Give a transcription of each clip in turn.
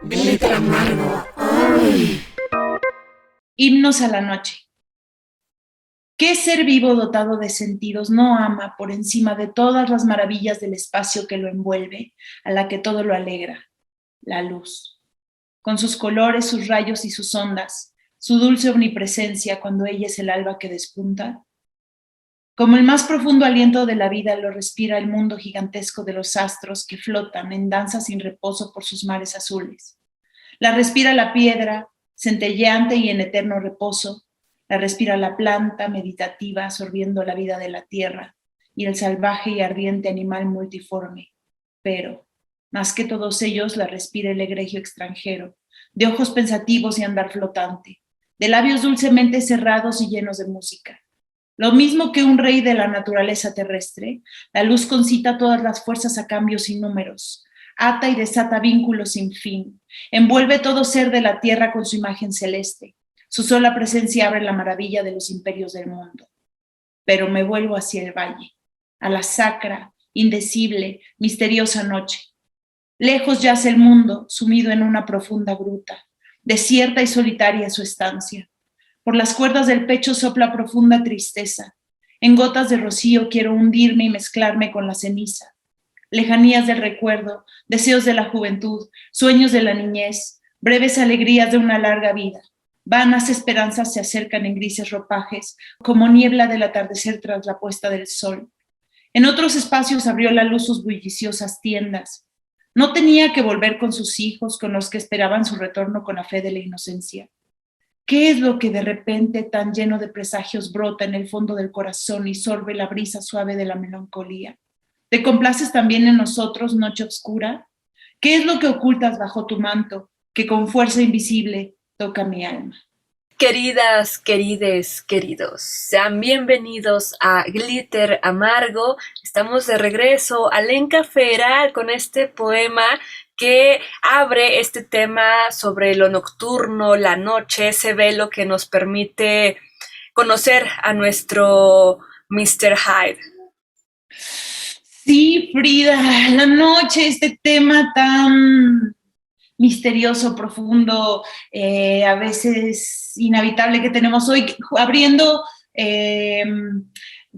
Glitter amargo. Ay. Himnos a la noche. ¿Qué ser vivo dotado de sentidos no ama por encima de todas las maravillas del espacio que lo envuelve, a la que todo lo alegra? La luz. Con sus colores, sus rayos y sus ondas, su dulce omnipresencia cuando ella es el alba que despunta. Como el más profundo aliento de la vida lo respira el mundo gigantesco de los astros que flotan en danza sin reposo por sus mares azules. La respira la piedra, centelleante y en eterno reposo. La respira la planta, meditativa, absorbiendo la vida de la tierra, y el salvaje y ardiente animal multiforme. Pero, más que todos ellos, la respira el egregio extranjero, de ojos pensativos y andar flotante, de labios dulcemente cerrados y llenos de música. Lo mismo que un rey de la naturaleza terrestre, la luz concita todas las fuerzas a cambios innúmeros, ata y desata vínculos sin fin, envuelve todo ser de la tierra con su imagen celeste. Su sola presencia abre la maravilla de los imperios del mundo. Pero me vuelvo hacia el valle, a la sacra, indecible, misteriosa noche. Lejos yace el mundo, sumido en una profunda gruta, desierta y solitaria su estancia. Por las cuerdas del pecho sopla profunda tristeza. En gotas de rocío quiero hundirme y mezclarme con la ceniza. Lejanías del recuerdo, deseos de la juventud, sueños de la niñez, breves alegrías de una larga vida. Vanas esperanzas se acercan en grises ropajes, como niebla del atardecer tras la puesta del sol. En otros espacios abrió la luz sus bulliciosas tiendas. No tenía que volver con sus hijos, con los que esperaban su retorno con la fe de la inocencia. ¿Qué es lo que de repente, tan lleno de presagios, brota en el fondo del corazón y sorbe la brisa suave de la melancolía? ¿Te complaces también en nosotros, noche oscura? ¿Qué es lo que ocultas bajo tu manto, que con fuerza invisible toca mi alma? Queridas, querides, queridos, sean bienvenidos a Glitter Amargo. Estamos de regreso. Alenka Feral con este poema que abre este tema sobre lo nocturno, la noche, ese velo que nos permite conocer a nuestro Mr. Hyde. Sí, Frida, la noche, este tema tan misterioso, profundo, a veces inhabitable que tenemos hoy, abriendo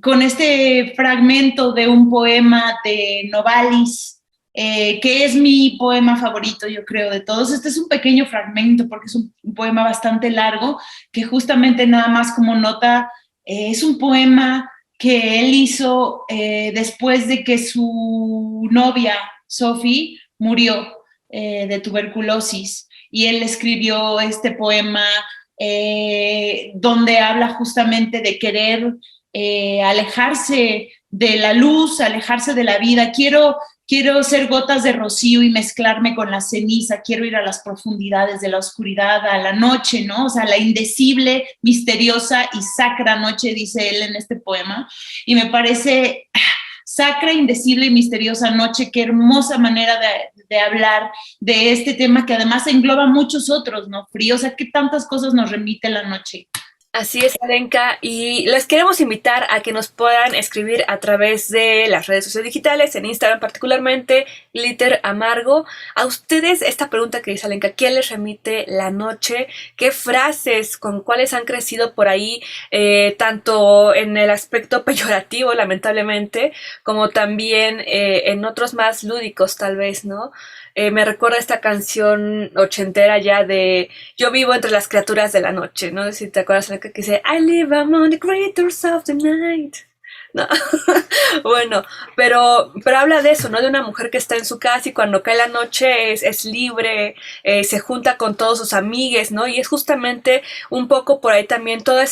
con este fragmento de un poema de Novalis, que es mi poema favorito, yo creo, de todos. Este es un pequeño fragmento porque es un poema bastante largo, que justamente nada más como nota, es un poema que él hizo después de que su novia, Sophie, murió de tuberculosis, y él escribió este poema donde habla justamente de querer alejarse de la luz, alejarse de la vida. Quiero ser gotas de rocío y mezclarme con la ceniza, quiero ir a las profundidades de la oscuridad, a la noche, ¿no? O sea, la indecible, misteriosa y sacra noche, dice él en este poema, y me parece sacra, indecible y misteriosa noche, qué hermosa manera de hablar de este tema que además engloba muchos otros, ¿no? Frío, o sea, qué tantas cosas nos remite la noche. Así es, Alenka, y les queremos invitar a que nos puedan escribir a través de las redes sociales digitales, en Instagram particularmente, Glitter Amargo. A ustedes esta pregunta que dice Alenka, ¿qué les remite la noche? ¿Qué frases, con cuáles han crecido por ahí, tanto en el aspecto peyorativo, lamentablemente, como también en otros más lúdicos, tal vez, ¿no? Me recuerda esta canción ochentera ya de Yo vivo entre las criaturas de la noche, no sé si te acuerdas la que dice I live among the creatures of the night. No. Bueno, pero habla de eso, ¿no? De una mujer que está en su casa y cuando cae la noche es libre, se junta con todos sus amigues, ¿no? Y es justamente un poco por ahí también toda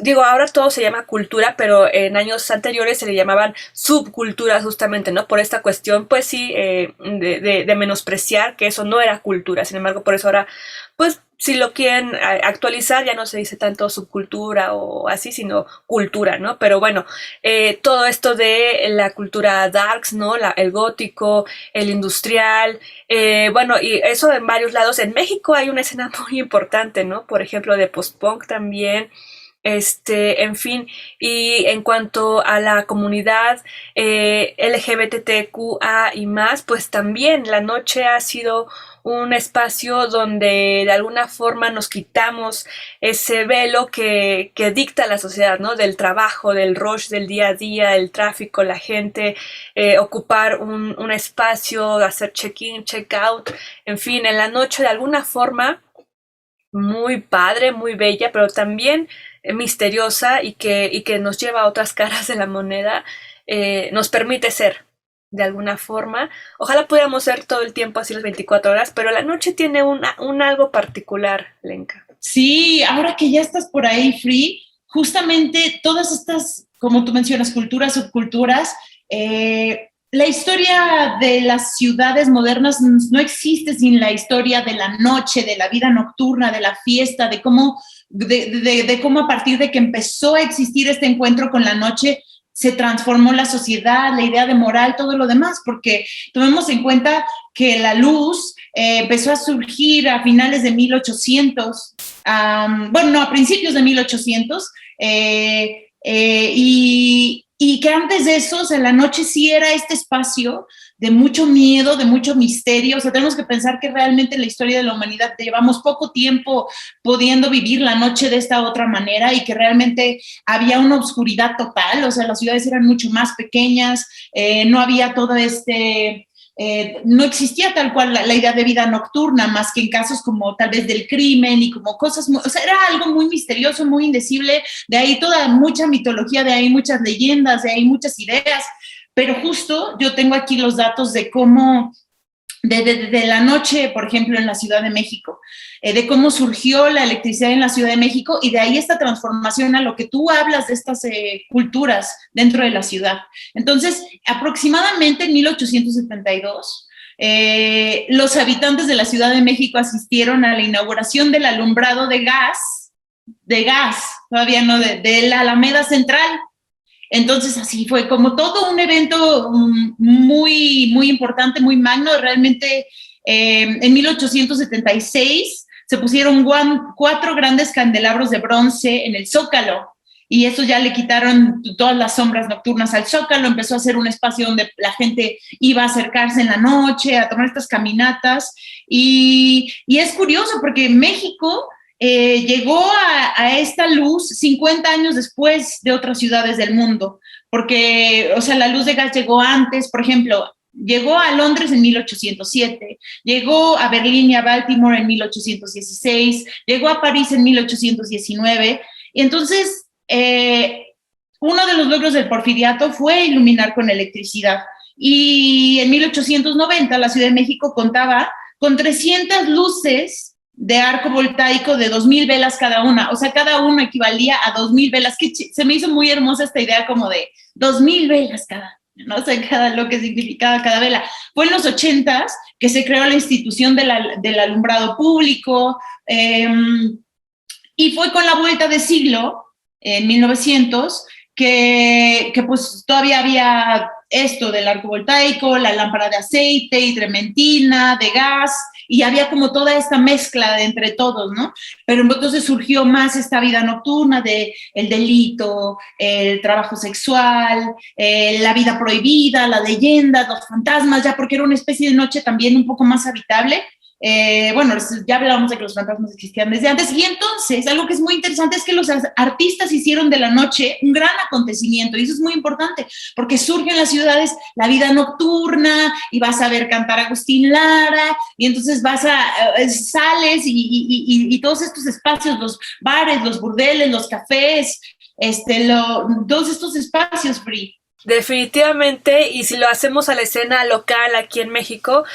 digo, ahora todo se llama cultura, pero en años anteriores se le llamaban subculturas justamente, ¿no? Por esta cuestión, pues sí, de menospreciar que eso no era cultura. Sin embargo, por eso ahora, pues si lo quieren actualizar, ya no se dice tanto subcultura o así, sino cultura, ¿no? Pero bueno, todo esto de la cultura darks, ¿no? El gótico, el industrial, bueno, y eso en varios lados. En México hay una escena muy importante, ¿no? Por ejemplo, de post-punk también, en fin, y en cuanto a la comunidad LGBTQA y más, pues también la noche ha sido un espacio donde de alguna forma nos quitamos ese velo que dicta la sociedad, ¿no? Del trabajo, del rush del día a día, el tráfico, la gente, ocupar un espacio, hacer check-in, check-out, en fin, en la noche de alguna forma muy padre, muy bella, pero también misteriosa y que nos lleva a otras caras de la moneda, nos permite ser de alguna forma. Ojalá pudiéramos ser todo el tiempo así las 24 horas, pero la noche tiene un algo particular, Lenka. Sí, ahora que ya estás por ahí, Free, justamente todas estas, como tú mencionas, culturas, subculturas, la historia de las ciudades modernas no existe sin la historia de la noche, de la vida nocturna, de la fiesta, de cómo a partir de que empezó a existir este encuentro con la noche, se transformó la sociedad, la idea de moral, todo lo demás, porque tomemos en cuenta que la luz empezó a surgir a finales de 1800, a principios de 1800, y que antes de eso, o sea, la noche sí era este espacio de mucho miedo, de mucho misterio. O sea, tenemos que pensar que realmente en la historia de la humanidad llevamos poco tiempo pudiendo vivir la noche de esta otra manera y que realmente había una oscuridad total. O sea, las ciudades eran mucho más pequeñas, no había todo no existía tal cual la idea de vida nocturna, más que en casos como tal vez del crimen y como cosas, o sea, era algo muy misterioso, muy indecible, de ahí toda mucha mitología, de ahí muchas leyendas, de ahí muchas ideas, pero justo yo tengo aquí los datos de cómo, de la noche, por ejemplo, en la Ciudad de México, de cómo surgió la electricidad en la Ciudad de México y de ahí esta transformación a lo que tú hablas de estas culturas dentro de la ciudad. Entonces, aproximadamente en 1872, los habitantes de la Ciudad de México asistieron a la inauguración del alumbrado de gas, todavía no, de la Alameda Central. Entonces así fue como todo un evento muy, muy importante, muy magno. Realmente en 1876 se pusieron 4 grandes candelabros de bronce en el Zócalo y eso ya le quitaron todas las sombras nocturnas al Zócalo. Empezó a ser un espacio donde la gente iba a acercarse en la noche, a tomar estas caminatas y es curioso porque México llegó a esta luz 50 años después de otras ciudades del mundo, porque, o sea, la luz de gas llegó antes. Por ejemplo, llegó a Londres en 1807, llegó a Berlín y a Baltimore en 1816, llegó a París en 1819, y entonces uno de los logros del porfiriato fue iluminar con electricidad, y en 1890 la Ciudad de México contaba con 300 luces de arco voltaico de 2,000 velas cada una. O sea, cada uno equivalía a 2,000 velas. Que se me hizo muy hermosa esta idea como de 2,000 velas cada, no sé, lo que significaba cada vela. Fue en los 80s que se creó la institución del alumbrado público, y fue con la vuelta de siglo, en 1900, que pues todavía había esto del arco voltaico, la lámpara de aceite y trementina, de gas, y había como toda esta mezcla de entre todos, ¿no? Pero entonces surgió más esta vida nocturna de el delito, el trabajo sexual, la vida prohibida, la leyenda, los fantasmas, ya porque era una especie de noche también un poco más habitable. Bueno, ya hablábamos de que los fantasmas existían desde antes, y entonces algo que es muy interesante es que los artistas hicieron de la noche un gran acontecimiento, y eso es muy importante porque surge en las ciudades la vida nocturna y vas a ver cantar a Agustín Lara, y entonces sales y todos estos espacios, los bares, los burdeles, los cafés, todos estos espacios, Free. Definitivamente, y si lo hacemos a la escena local aquí en México,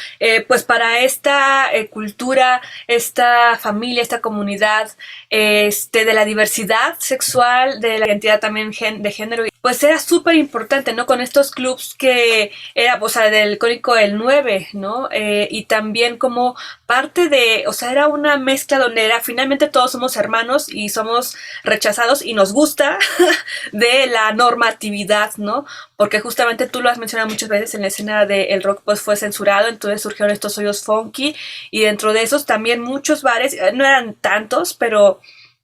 pues para esta cultura, esta familia, esta comunidad, de la diversidad sexual, de la identidad también de género, pues era súper importante, ¿no? Con estos clubs que era, o sea, del Cónico el 9, ¿no? Y también como parte de, o sea, era una mezcla donde era, finalmente todos somos hermanos y somos rechazados y nos gusta de la normatividad, ¿no? Porque justamente tú lo has mencionado muchas veces, en la escena del rock pues fue censurado, entonces surgieron estos hoyos funky, y dentro de esos también muchos bares, no eran tantos, pero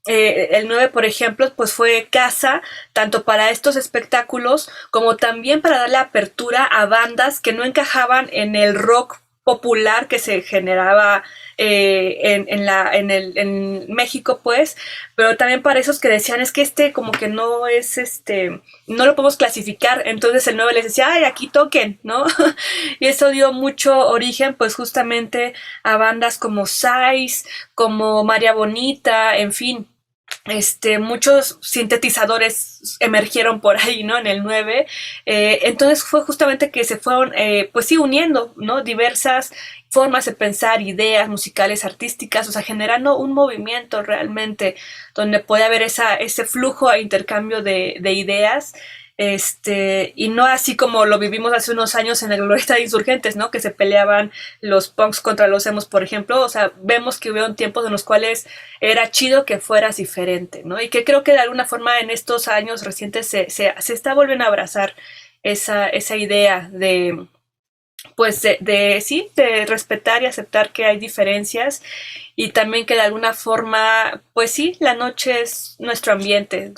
el 9, por ejemplo, pues fue casa tanto para estos espectáculos como también para darle apertura a bandas que no encajaban en el rock popular que se generaba en México, pues, pero también para esos que decían, es que como que no es no lo podemos clasificar, entonces el 9 les decía, ay, aquí toquen, ¿no? Y eso dio mucho origen, pues, justamente a bandas como Sais, como María Bonita, en fin, muchos sintetizadores emergieron por ahí, ¿no? En el 9. Entonces fue justamente que se fueron, pues sí, uniendo, ¿no? Diversas formas de pensar, ideas musicales, artísticas, o sea, generando un movimiento realmente donde puede haber ese flujo e intercambio de ideas. Y no así como lo vivimos hace unos años en el Glorieta de Insurgentes, ¿no? Que se peleaban los punks contra los emos, por ejemplo. O sea, vemos que hubieron tiempos en los cuales era chido que fueras diferente, ¿no? Y que creo que de alguna forma en estos años recientes se está volviendo a abrazar esa idea de, pues sí, de respetar y aceptar que hay diferencias y también que de alguna forma, pues sí, la noche es nuestro ambiente,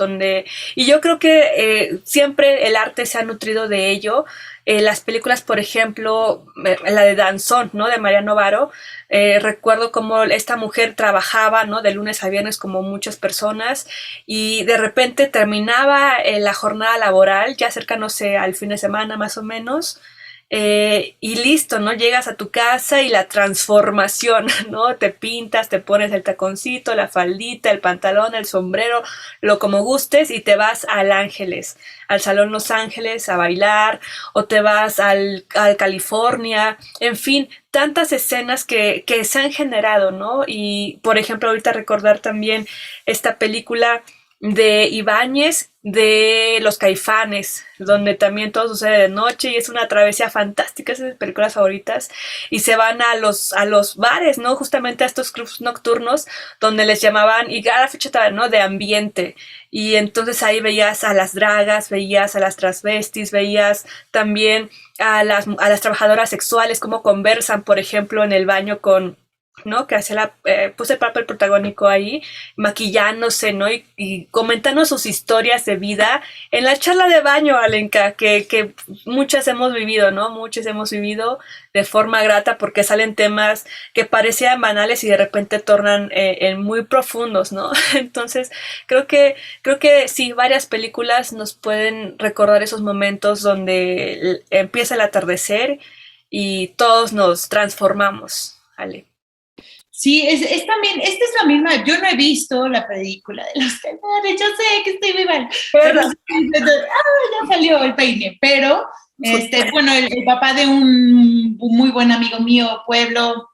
y yo creo que siempre el arte se ha nutrido de ello. Las películas, por ejemplo, la de Danzón, ¿no? De Mariano Varo, recuerdo cómo esta mujer trabajaba, ¿no? De lunes a viernes como muchas personas y de repente terminaba la jornada laboral, ya cercándose al fin de semana más o menos, y listo, ¿no? Llegas a tu casa y la transformación, ¿no? Te pintas, te pones el taconcito, la faldita, el pantalón, el sombrero, lo como gustes y te vas al Ángeles, al Salón Los Ángeles a bailar, o te vas al California, en fin, tantas escenas que se han generado, ¿no? Y, por ejemplo, ahorita recordar también esta película de Ibáñez de Los Caifanes, donde también todo sucede de noche y es una travesía fantástica, esas películas favoritas, y se van a los bares, ¿no? Justamente a estos clubs nocturnos donde les llamaban, y a la fecha también, ¿no? De ambiente, y entonces ahí veías a las dragas, veías a las transvestis, veías también a las trabajadoras sexuales, cómo conversan, por ejemplo, en el baño con, ¿no? Que hace puse el papel protagónico ahí, maquillándose, ¿no? Y comentando sus historias de vida en la charla de baño, Alenka, que muchas hemos vivido, ¿no? Muchas hemos vivido de forma grata porque salen temas que parecían banales y de repente tornan en muy profundos, ¿no? Entonces, creo que sí, varias películas nos pueden recordar esos momentos donde empieza el atardecer y todos nos transformamos, Ale. Sí, es también, esta es la misma, yo no he visto la película de Los Caifanes, yo sé que estoy muy mal, pero ya salió el peine, pero, bueno, el papá de un muy buen amigo mío, Pueblo,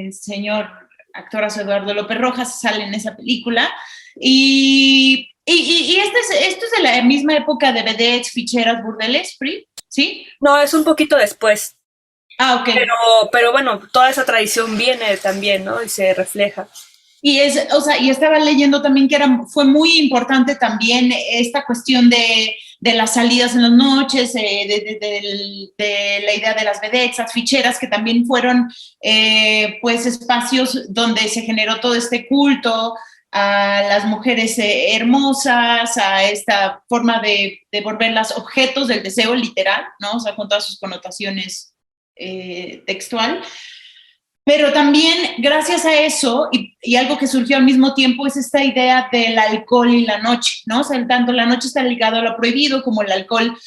señor actorazo Eduardo López Rojas, sale en esa película, y esto es de la misma época de vedettes, ficheras, burdeles, ¿sí? No, es un poquito después. Ah, ok. Pero bueno, toda esa tradición viene también, ¿no? Y se refleja. Y y estaba leyendo también que fue muy importante también esta cuestión de las salidas en las noches, de la idea de las vedettes, las ficheras, que también fueron pues espacios donde se generó todo este culto a las mujeres hermosas, a esta forma de volverlas objetos del deseo literal, ¿no? O sea, con todas sus connotaciones textual, pero también gracias a eso, y algo que surgió al mismo tiempo, es esta idea del alcohol y la noche, ¿no? O sea, tanto la noche está ligado a lo prohibido como el alcohol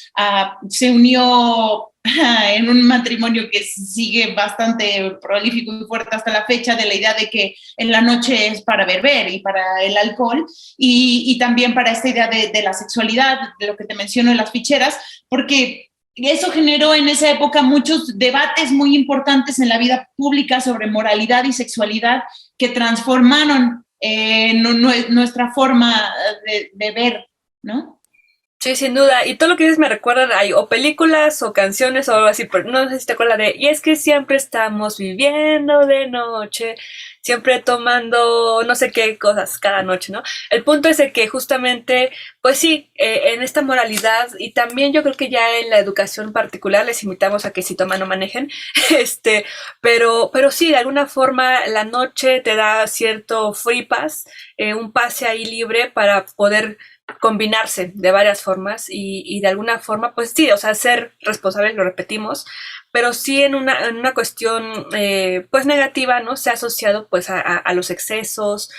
se unió en un matrimonio que sigue bastante prolífico y fuerte hasta la fecha, de la idea de que en la noche es para beber y para el alcohol, y también para esta idea de la sexualidad, de lo que te menciono de las ficheras, porque eso generó en esa época muchos debates muy importantes en la vida pública sobre moralidad y sexualidad que transformaron nuestra forma de ver, ¿no? Sí, sin duda. Y todo lo que dices me recuerda hay o películas o canciones o algo así, pero no sé si te acuerdas de, y es que siempre estamos viviendo de noche, siempre tomando no sé qué cosas cada noche, ¿no? El punto es de que justamente, pues sí, en esta moralidad y también yo creo que ya en la educación particular les invitamos a que si toman no manejen, este, pero sí, de alguna forma la noche te da cierto free pass, un pase ahí libre para poder combinarse de varias formas y de alguna forma, pues sí, o sea, ser responsables, lo repetimos, pero sí en una cuestión pues negativa, ¿no? Se ha asociado pues a los excesos,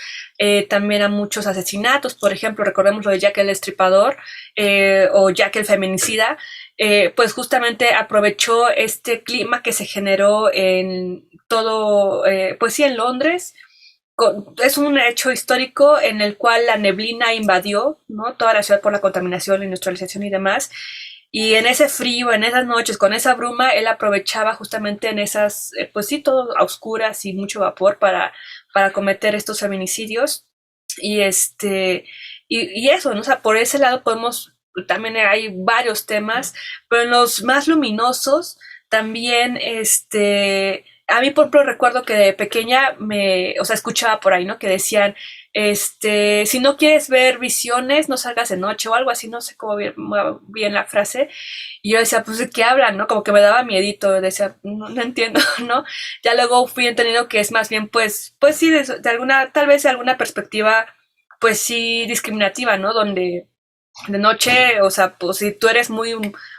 también a muchos asesinatos, por ejemplo, recordemos lo de Jack el Destripador o Jack el Feminicida, pues justamente aprovechó este clima que se generó en todo, pues sí, en Londres, es un hecho histórico en el cual la neblina invadió, ¿no? Toda la ciudad por la contaminación, la industrialización y demás. Y en ese frío, en esas noches, con esa bruma, él aprovechaba justamente en esas, pues sí, todo a oscuras y mucho vapor para cometer estos feminicidios. Y y eso, ¿no? O sea, por ese lado podemos, también hay varios temas, pero en los más luminosos, también, a mí, por ejemplo, recuerdo que de pequeña o sea, escuchaba por ahí, ¿no? Que decían, si no quieres ver visiones, no salgas de noche o algo así, no sé cómo bien la frase. Y yo decía, pues, ¿de qué hablan, no? Como que me daba miedito, decía, no, no entiendo, ¿no? Ya luego fui entendiendo que es más bien, pues sí, de alguna, tal vez de alguna perspectiva, pues sí, discriminativa, ¿no? Donde de noche, o sea, pues si tú eres muy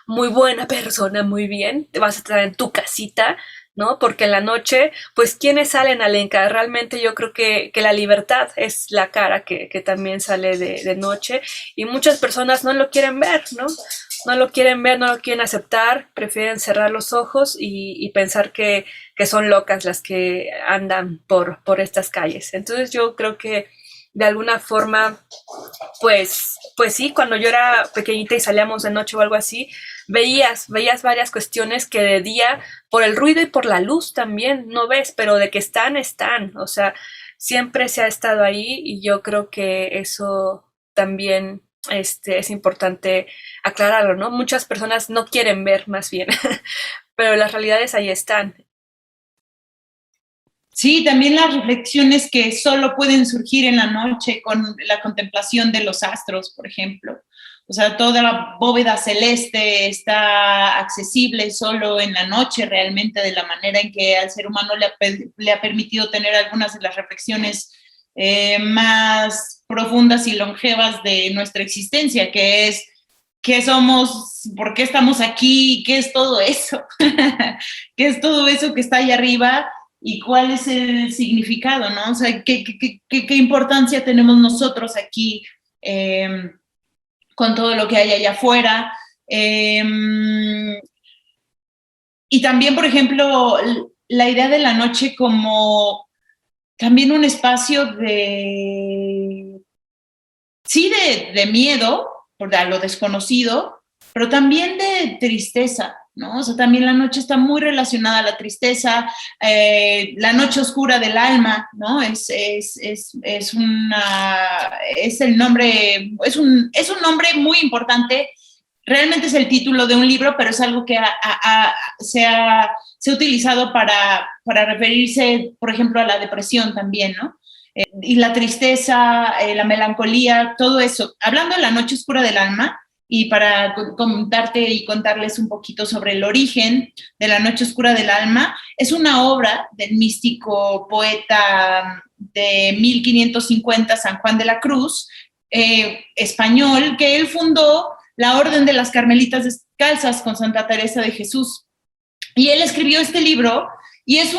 buena persona, muy bien, te vas a estar en tu casita, ¿no? Porque en la noche, pues, ¿quiénes salen a Alenka? Realmente yo creo que la libertad es la cara que también sale de noche y muchas personas no lo quieren ver, ¿no? No lo quieren ver, no lo quieren aceptar, prefieren cerrar los ojos y pensar que son locas las que andan por estas calles. Entonces yo creo que de alguna forma pues sí, cuando yo era pequeñita y salíamos de noche o algo así, veías varias cuestiones que de día, por el ruido y por la luz también, no ves, pero de que están, o sea, siempre se ha estado ahí y yo creo que eso también es importante aclararlo, ¿no? Muchas personas no quieren ver más bien, pero las realidades ahí están. Sí, también las reflexiones que solo pueden surgir en la noche con la contemplación de los astros, por ejemplo. O sea, toda la bóveda celeste está accesible solo en la noche realmente, de la manera en que al ser humano le ha permitido tener algunas de las reflexiones más profundas y longevas de nuestra existencia, que es qué somos, por qué estamos aquí, qué es todo eso, qué es todo eso que está ahí arriba y cuál es el significado, ¿no? O sea, qué importancia tenemos nosotros aquí con todo lo que hay allá afuera. Y también, por ejemplo, la idea de la noche como también un espacio sí, de miedo por lo desconocido, pero también de tristeza, ¿no? O sea, también la noche está muy relacionada a la tristeza, la noche oscura del alma, ¿no? Es el nombre, es un nombre muy importante. Realmente es el título de un libro, pero es algo que se ha utilizado para referirse, por ejemplo, a la depresión también, ¿no? Y la tristeza, la melancolía, todo eso. Hablando de la noche oscura del alma, y para contarte y contarles un poquito sobre el origen de la noche oscura del alma, es una obra del místico poeta de 1550, San Juan de la Cruz, español, que él fundó la Orden de las Carmelitas Descalzas con Santa Teresa de Jesús. Y él escribió este libro y es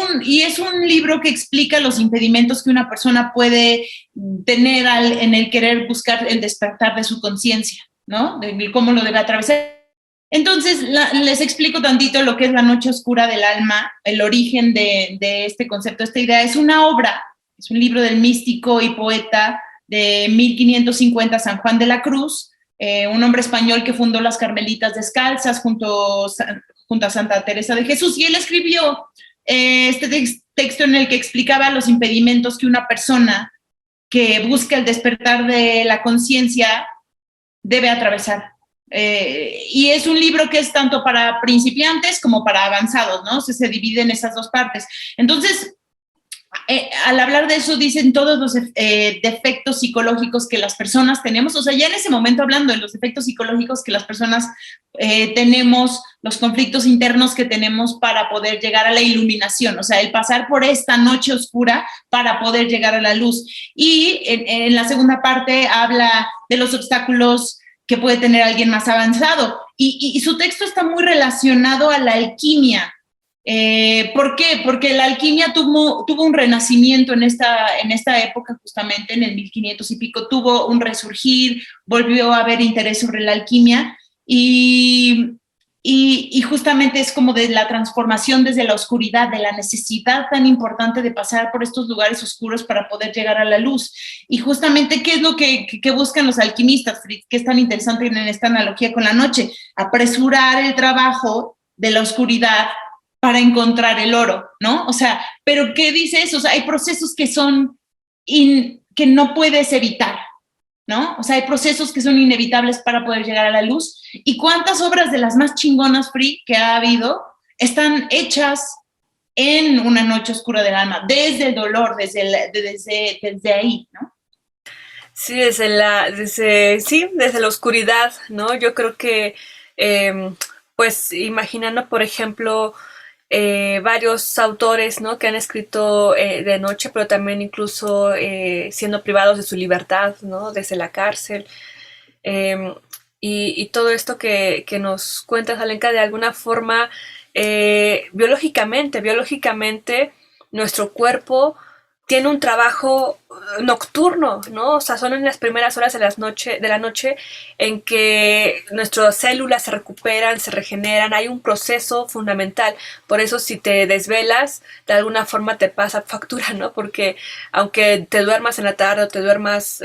un libro que explica los impedimentos que una persona puede tener en el querer buscar el despertar de su conciencia, ¿no? De cómo lo debe atravesar. Entonces, les explico tantito lo que es la noche oscura del alma, el origen de este concepto, esta idea. Es una obra, es un libro del místico y poeta de 1550, San Juan de la Cruz, un hombre español que fundó las Carmelitas Descalzas junto a Santa Teresa de Jesús, y él escribió este texto en el que explicaba los impedimentos que una persona que busca el despertar de la conciencia debe atravesar. Y es un libro que es tanto para principiantes como para avanzados, ¿no? O sea, se divide en esas dos partes. Entonces, al hablar de eso dicen todos los defectos psicológicos que las personas tenemos, o sea, ya en ese momento hablando de los defectos psicológicos que las personas tenemos, los conflictos internos que tenemos para poder llegar a la iluminación, o sea, el pasar por esta noche oscura para poder llegar a la luz. Y en la segunda parte habla de los obstáculos que puede tener alguien más avanzado. Y su texto está muy relacionado a la alquimia. ¿Por qué? Porque la alquimia tuvo un renacimiento en esta época, justamente en el 1500 y pico, tuvo un resurgir, volvió a haber interés sobre la alquimia y justamente es como de la transformación desde la oscuridad, de la necesidad tan importante de pasar por estos lugares oscuros para poder llegar a la luz. Y justamente, ¿qué es lo que buscan los alquimistas, Fritz? ¿Qué es tan interesante en esta analogía con la noche? Apresurar el trabajo de la oscuridad para encontrar el oro, ¿no? O sea, ¿pero qué dice eso? O sea, hay procesos que son que no puedes evitar, ¿no? O sea, hay procesos que son inevitables para poder llegar a la luz. ¿Y cuántas obras de las más chingonas, Free, que ha habido, están hechas en una noche oscura del alma, desde el dolor, desde ahí, ¿no? Sí, desde la oscuridad, ¿no? Yo creo que, pues, imaginando, por ejemplo, varios autores, ¿no? Que han escrito de noche, pero también incluso siendo privados de su libertad, ¿no? Desde la cárcel. Y todo esto que nos cuentas, Alenka, de alguna forma, biológicamente, nuestro cuerpo tiene un trabajo nocturno, ¿no? O sea, son en las primeras horas de la noche en que nuestras células se recuperan, se regeneran, hay un proceso fundamental. Por eso si te desvelas, de alguna forma te pasa factura, ¿no? Porque aunque te duermas en la tarde o te duermas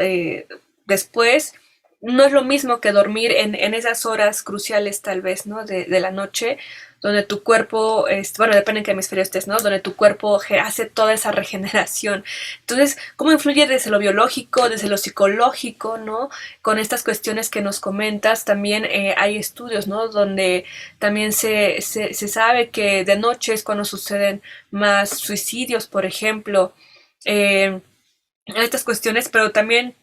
después, no es lo mismo que dormir en esas horas cruciales tal vez, ¿no? De la noche, donde tu cuerpo, bueno, depende en qué hemisferio estés, ¿no? Donde tu cuerpo hace toda esa regeneración. Entonces, ¿cómo influye desde lo biológico, desde lo psicológico, ¿no? Con estas cuestiones que nos comentas, también hay estudios, ¿no? Donde también se sabe que de noche es cuando suceden más suicidios, por ejemplo. Estas cuestiones, pero también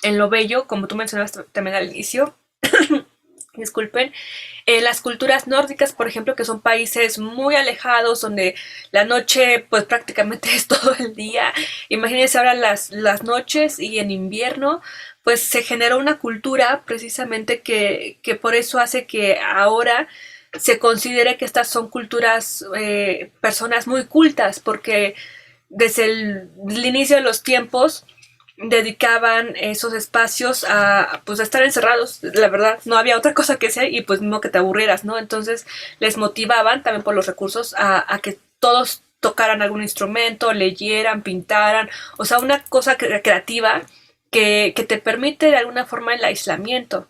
en lo bello, como tú mencionabas también al inicio, disculpen, las culturas nórdicas, por ejemplo, que son países muy alejados, donde la noche pues prácticamente es todo el día. Imagínense ahora las noches y en invierno, pues se generó una cultura precisamente que por eso hace que ahora se considere que estas son culturas, personas muy cultas, porque desde el inicio de los tiempos dedicaban esos espacios a pues a estar encerrados, la verdad, no había otra cosa que hacer y pues mismo que te aburrieras, ¿no? Entonces les motivaban también por los recursos a que todos tocaran algún instrumento, leyeran, pintaran, o sea, una cosa creativa que te permite de alguna forma el aislamiento,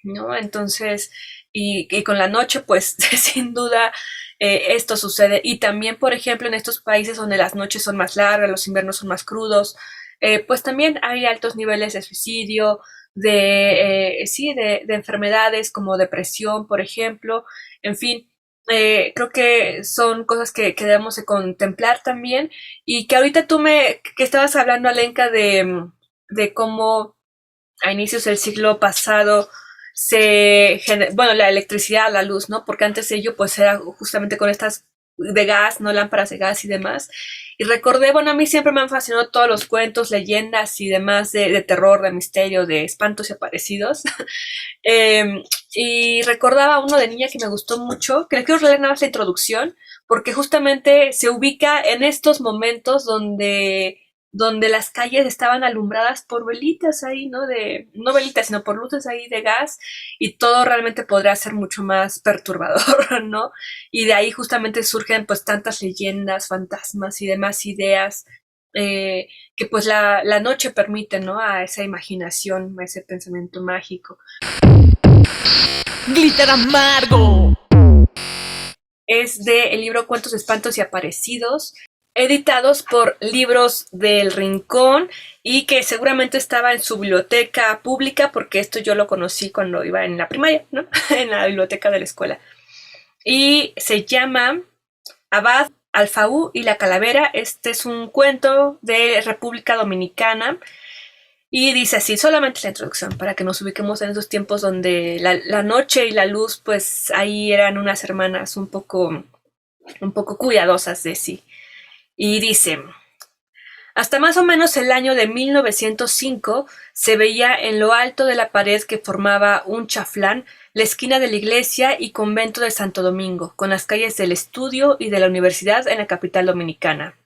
¿no? Entonces, y con la noche, pues sin duda esto sucede. Y también, por ejemplo, en estos países donde las noches son más largas, los inviernos son más crudos, pues también hay altos niveles de suicidio, de enfermedades como depresión, por ejemplo. En fin, creo que son cosas que debemos de contemplar también y que ahorita que estabas hablando, Alenka, de cómo a inicios del siglo pasado bueno, la electricidad, la luz, ¿no? Porque antes ello pues era justamente con estas de gas, ¿no? Lámparas de gas y demás. Y recordé, bueno, a mí siempre me han fascinado todos los cuentos, leyendas y demás de terror, de misterio, de espantos y aparecidos. Y recordaba uno de niña que me gustó mucho, que le quiero leer nada más la introducción, porque justamente se ubica en estos momentos donde las calles estaban alumbradas por velitas ahí, ¿no? No velitas, sino por luces ahí de gas, y todo realmente podría ser mucho más perturbador, ¿no? Y de ahí justamente surgen pues tantas leyendas, fantasmas y demás ideas que pues la noche permite, ¿no? A esa imaginación, a ese pensamiento mágico. Glitter amargo. Es del libro Cuentos, Espantos y Aparecidos. editados por Libros del Rincón y que seguramente estaba en su biblioteca pública, porque esto yo lo conocí cuando iba en la primaria, ¿no? En la biblioteca de la escuela. Y se llama Abad Alfaú y la Calavera. Este es un cuento de República Dominicana. Y dice así, solamente la introducción, para que nos ubiquemos en esos tiempos donde la noche y la luz, pues ahí eran unas hermanas un poco cuidadosas de sí. Y dice, hasta más o menos el año de 1905 se veía en lo alto de la pared que formaba un chaflán la esquina de la iglesia y convento de Santo Domingo, con las calles del estudio y de la universidad en la capital dominicana.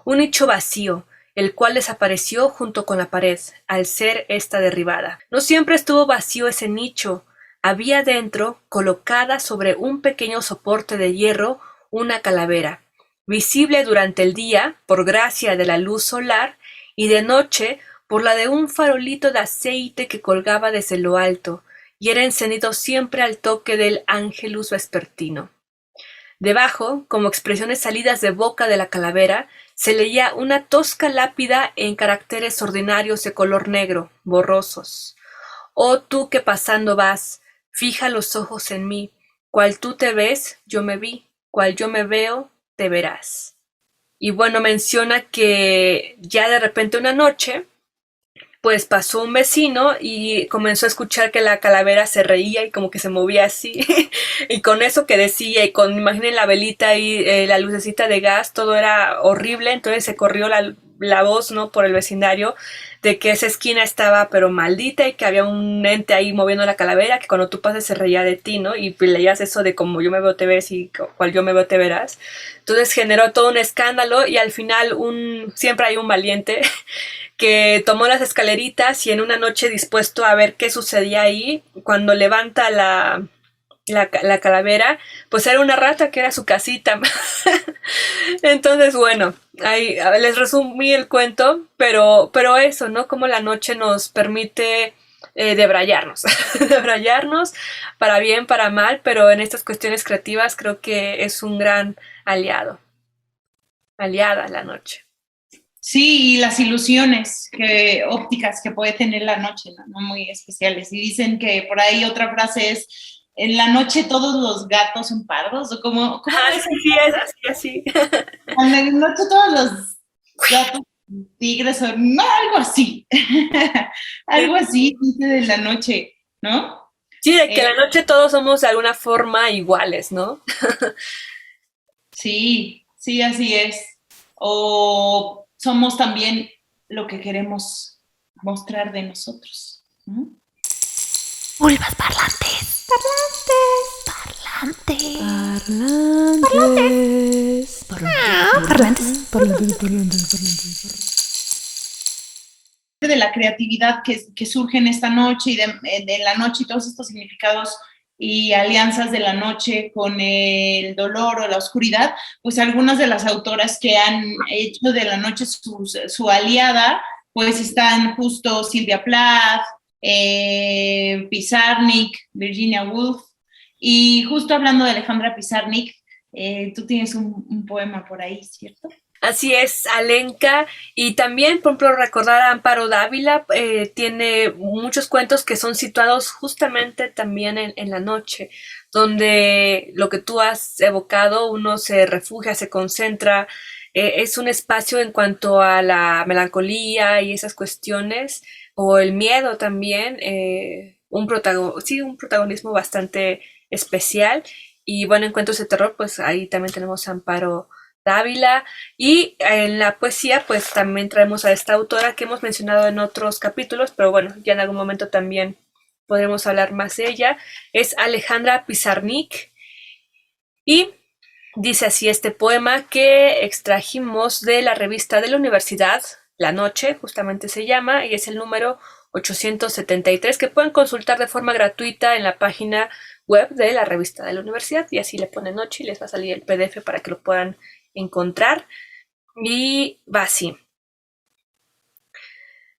Un nicho vacío, el cual desapareció junto con la pared, al ser esta derribada. No siempre estuvo vacío ese nicho. Había dentro, colocada sobre un pequeño soporte de hierro, una calavera, visible durante el día por gracia de la luz solar y de noche por la de un farolito de aceite que colgaba desde lo alto y era encendido siempre al toque del ángelus vespertino. Debajo, como expresiones salidas de boca de la calavera, se leía una tosca lápida en caracteres ordinarios de color negro, borrosos. Oh tú que pasando vas, fija los ojos en mí, cual tú te ves, yo me vi, cual yo me veo, te verás. Y bueno, menciona que ya de repente una noche, pues pasó un vecino y comenzó a escuchar que la calavera se reía y como que se movía así. Y con eso que decía, y con, imaginen la velita y la lucecita de gas, todo era horrible. Entonces se corrió la voz, ¿no?, por el vecindario de que esa esquina estaba pero maldita y que había un ente ahí moviendo la calavera, que cuando tú pases se reía de ti, ¿no? Y leías eso de como yo me veo te ves y cual yo me veo te verás. Entonces generó todo un escándalo y al final siempre hay un valiente que tomó las escaleritas y en una noche dispuesto a ver qué sucedía ahí, cuando levanta la calavera, pues era una rata que era su casita. Entonces, bueno, ahí les resumí el cuento, pero eso, ¿no? Como la noche nos permite debrayarnos, debrayarnos para bien, para mal, pero en estas cuestiones creativas creo que es un gran aliada la noche. Sí, y las ilusiones ópticas que puede tener la noche, ¿no? Muy especiales. Y dicen que por ahí otra frase es, en la noche todos los gatos son pardos, o como... Sí, es así. En la noche todos los gatos tigres son... No, algo así. Algo así dice de la noche, ¿no? Sí, de que la noche todos somos de alguna forma iguales, ¿no? Sí, así es. O somos también lo que queremos mostrar de nosotros, ¿no? Vulvas parlantes. Parlantes. De la creatividad que surge en esta noche y de la noche y todos estos significados y alianzas de la noche con el dolor o la oscuridad, pues algunas de las autoras que han hecho de la noche su aliada, pues están justo Sylvia Plath, Pizarnik, Virginia Woolf, y justo hablando de Alejandra Pizarnik, tú tienes un poema por ahí, ¿cierto? Así es, Alenka, y también, por ejemplo, recordar a Amparo Dávila, tiene muchos cuentos que son situados justamente también en la noche, donde lo que tú has evocado, uno se refugia, se concentra, es un espacio en cuanto a la melancolía y esas cuestiones, o el miedo también, un protagonismo bastante especial, y bueno, en cuentos de terror, pues ahí también tenemos a Amparo Dávila, y en la poesía pues también traemos a esta autora que hemos mencionado en otros capítulos, pero bueno, ya en algún momento también podremos hablar más de ella. Es Alejandra Pizarnik y dice así este poema que extrajimos de la revista de la universidad, La Noche, justamente se llama, y es el número 873, que pueden consultar de forma gratuita en la página web de la revista de la universidad, y así le ponen Noche y les va a salir el PDF para que lo puedan encontrar. Y va así.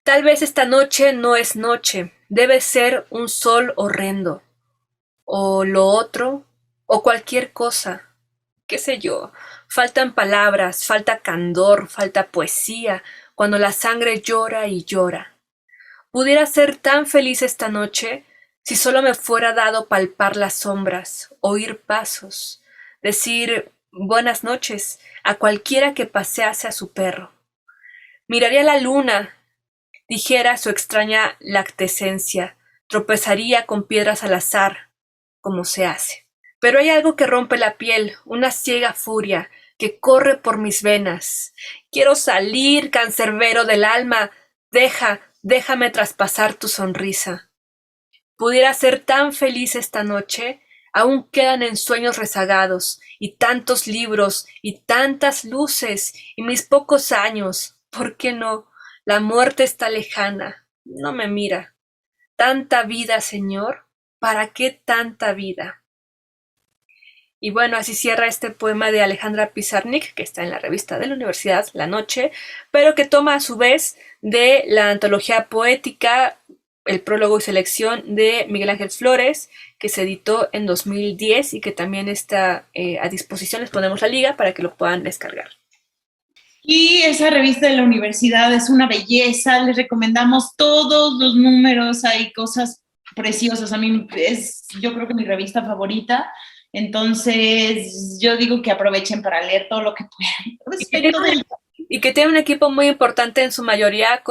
Tal vez esta noche no es noche, debe ser un sol horrendo, o lo otro, o cualquier cosa. qué sé yo, faltan palabras, falta candor, falta poesía, cuando la sangre llora y llora. Pudiera ser tan feliz esta noche si solo me fuera dado palpar las sombras, oír pasos, decir buenas noches a cualquiera que pasease a su perro. Miraría la luna, dijera su extraña lactescencia, tropezaría con piedras al azar, como se hace. Pero hay algo que rompe la piel, una ciega furia que corre por mis venas. Quiero salir, cancerbero del alma, déjame traspasar tu sonrisa. Pudiera ser tan feliz esta noche, aún quedan ensueños rezagados, y tantos libros, y tantas luces, y mis pocos años. ¿Por qué no? La muerte está lejana, no me mira. Tanta vida, Señor, ¿para qué tanta vida? Y bueno, así cierra este poema de Alejandra Pizarnik, que está en la revista de la Universidad La Noche, pero que toma a su vez de la antología poética El prólogo y selección de Miguel Ángel Flores, que se editó en 2010 y que también está a disposición. Les ponemos la liga para que lo puedan descargar. Y esa revista de la universidad es una belleza, les recomendamos todos los números, hay cosas preciosas, a mí es yo creo que mi revista favorita, entonces yo digo que aprovechen para leer todo lo que puedan. Respecto del... Y que tiene un equipo muy importante en su mayoría,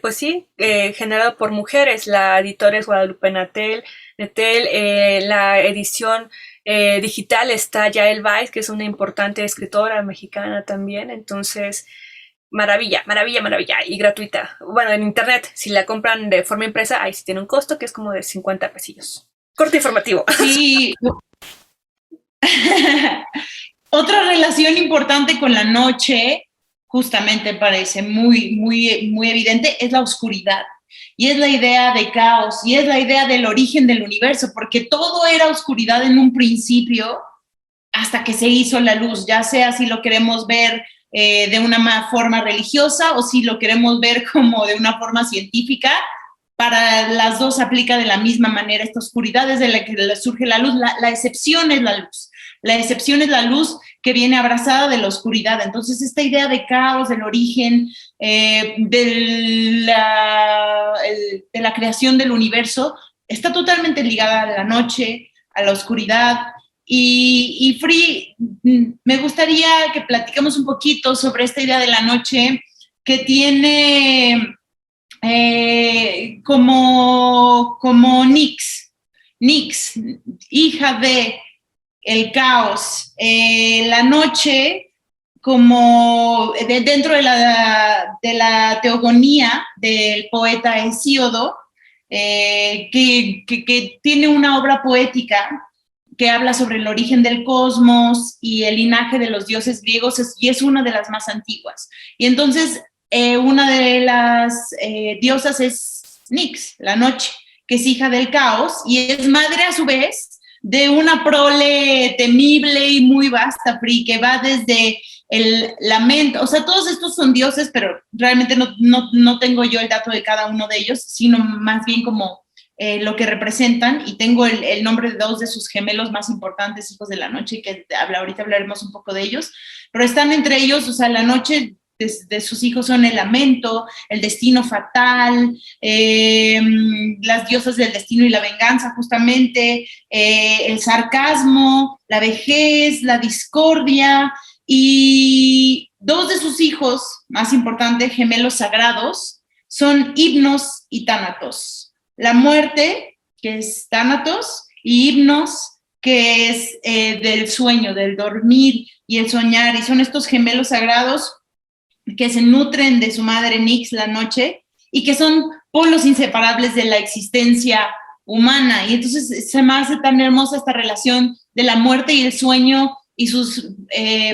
pues sí, generado por mujeres. La editora es Guadalupe Nettel, la edición digital está Yael Weiss, que es una importante escritora mexicana también. Entonces, maravilla, maravilla, maravilla. Y gratuita. Bueno, en internet, si la compran de forma impresa, ahí sí tiene un costo que es como de 50 pesillos. Corte informativo. Sí. Otra relación importante con la noche, justamente parece muy evidente, es la oscuridad. Y es la idea de caos, y es la idea del origen del universo, porque todo era oscuridad en un principio hasta que se hizo la luz, ya sea si lo queremos ver de una forma religiosa o si lo queremos ver como de una forma científica. Para las dos aplica de la misma manera esta oscuridad desde la que surge la luz. La excepción es la luz. La excepción es la luz que viene abrazada de la oscuridad. Entonces, esta idea de caos, del origen, de la creación del universo, está totalmente ligada a la noche, a la oscuridad. Y Free, me gustaría que platicamos un poquito sobre esta idea de la noche que tiene como Nix, hija de el caos, la noche como dentro de la teogonía del poeta Hesíodo, que tiene una obra poética que habla sobre el origen del cosmos y el linaje de los dioses griegos, y es una de las más antiguas. Y entonces una de las diosas es Nix, la noche, que es hija del caos y es madre a su vez de una prole temible y muy vasta, Free, que va desde el lamento, o sea, todos estos son dioses, pero realmente no tengo yo el dato de cada uno de ellos, sino más bien como lo que representan, y tengo el nombre de dos de sus gemelos más importantes, hijos de la noche, que ahorita hablaremos un poco de ellos, pero están entre ellos, o sea, la noche de sus hijos son el lamento, el destino fatal, las diosas del destino y la venganza, justamente, el sarcasmo, la vejez, la discordia, y dos de sus hijos más importantes, gemelos sagrados, son Hipnos y Tánatos. La muerte, que es Tánatos, y Hipnos, que es del sueño, del dormir y el soñar, y son estos gemelos sagrados que se nutren de su madre Nix, la noche, y que son polos inseparables de la existencia humana. Y entonces se me hace tan hermosa esta relación de la muerte y el sueño y sus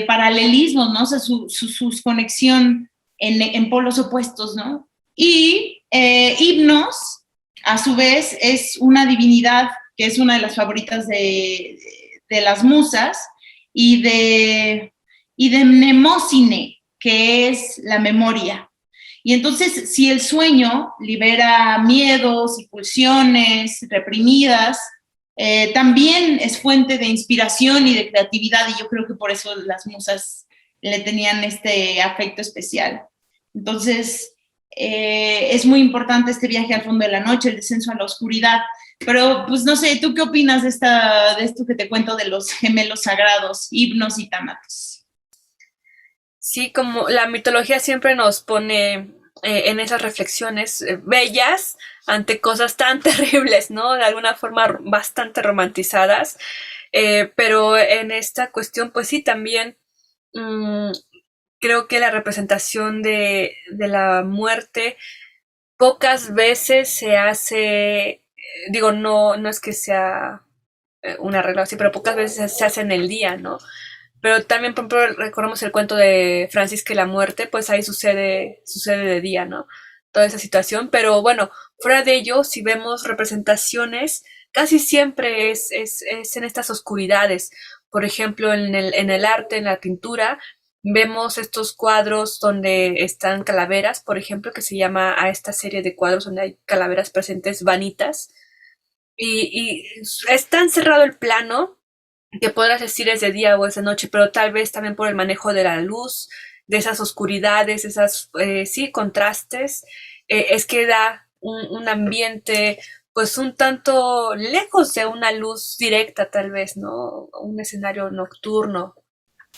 paralelismos, ¿no? O sea, sus conexión en polos opuestos, ¿no? Y Hipnos, a su vez, es una divinidad que es una de las favoritas de las musas, y de Mnemósine, que es la memoria. Y entonces, si el sueño libera miedos y pulsiones reprimidas, también es fuente de inspiración y de creatividad, y yo creo que por eso las musas le tenían este afecto especial. Entonces, es muy importante este viaje al fondo de la noche, el descenso a la oscuridad. Pero, pues no sé, ¿tú qué opinas de esto que te cuento de los gemelos sagrados, Hipnos y Tánatos? Sí, como la mitología siempre nos pone en esas reflexiones bellas ante cosas tan terribles, ¿no? De alguna forma bastante romantizadas. Pero en esta cuestión, pues sí, también mmm, creo que la representación de la muerte pocas veces se hace, digo, no es que sea una regla así, pero pocas veces se hace en el día, ¿no? Pero también, por ejemplo, recordemos el cuento de Francis que la muerte, pues ahí sucede de día, ¿no? Toda esa situación. Pero bueno, fuera de ello, si vemos representaciones, casi siempre es en estas oscuridades. Por ejemplo, en el arte, en la pintura, vemos estos cuadros donde están calaveras, por ejemplo, que se llama a esta serie de cuadros donde hay calaveras presentes, vanitas. Y es tan cerrado el plano que podrás decir es de día o es de noche, pero tal vez también por el manejo de la luz, de esas oscuridades, esas, sí, contrastes, es que da un ambiente pues un tanto lejos de una luz directa tal vez, ¿no? Un escenario nocturno.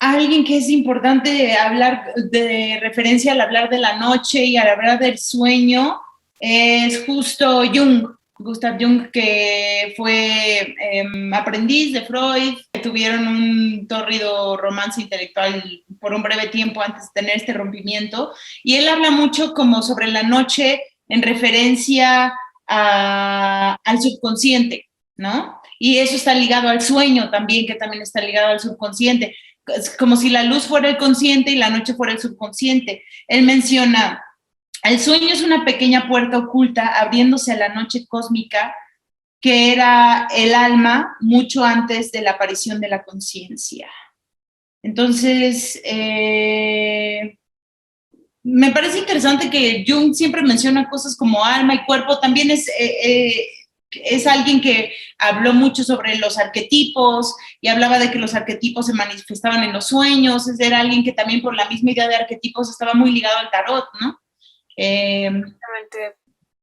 Alguien que es importante hablar de referencia al hablar de la noche y al hablar del sueño es justo Jung, Gustav Jung, que fue aprendiz de Freud, que tuvieron un torrido romance intelectual por un breve tiempo antes de tener este rompimiento, y él habla mucho como sobre la noche en referencia al subconsciente, ¿no? Y eso está ligado al sueño también, que también está ligado al subconsciente, como si la luz fuera el consciente y la noche fuera el subconsciente. Él menciona, el sueño es una pequeña puerta oculta abriéndose a la noche cósmica que era el alma mucho antes de la aparición de la conciencia. Entonces, me parece interesante que Jung siempre menciona cosas como alma y cuerpo. También es alguien que habló mucho sobre los arquetipos y hablaba de que los arquetipos se manifestaban en los sueños. Era alguien que también por la misma idea de arquetipos estaba muy ligado al tarot, ¿no? Exactamente